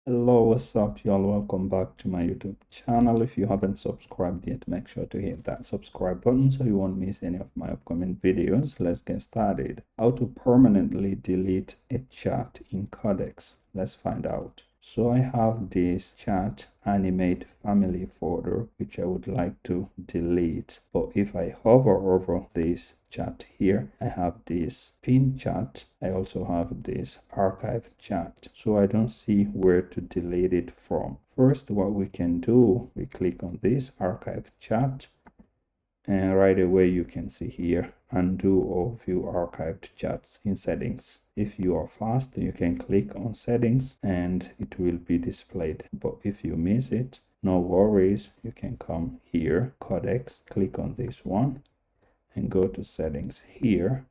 Hello, what's up, y'all? Welcome back to my YouTube channel. If you haven't subscribed yet, make sure to hit that subscribe button so you won't miss any of my upcoming videos. Let's get started. How to permanently delete a chat in Codex. Let's find out. So I have this chat animate family folder which I would like to delete, but if I hover over this chat here, I have this pin chat. I also have this archive chat, so I don't see where to delete it from. First, what we can do, we click on this archive chat, and right away you can see here undo or view archived chats in settings. If you are fast, you can click on settings and it will be displayed, but if you miss it, no worries, you can come here, Codex, click on this one and go to settings here.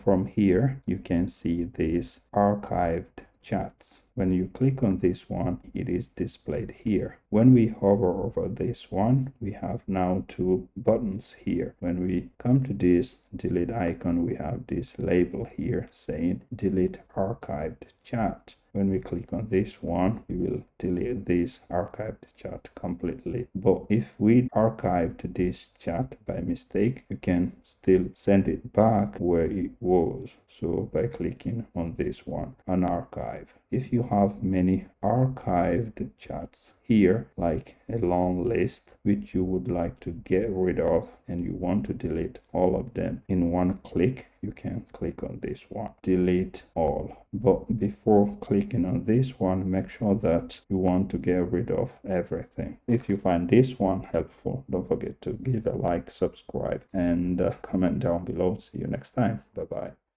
From here you can see these archived chats. When you click on this one, it is displayed here. When we hover over this one, we have now two buttons here. When we come to this delete icon, we have this label here saying delete archived chat. When we click on this one, we will delete this archived chat completely. But if we archived this chat by mistake, you can still send it back where it was. So by clicking on this one, unarchive. If you have many archived chats here, like a long list which you would like to get rid of and you want to delete all of them in one click, you can click on this one, delete all. But before clicking on this one, make sure that you want to get rid of everything. If you find this one helpful, don't forget to give a like, subscribe, and comment down below. See you next time. Bye bye.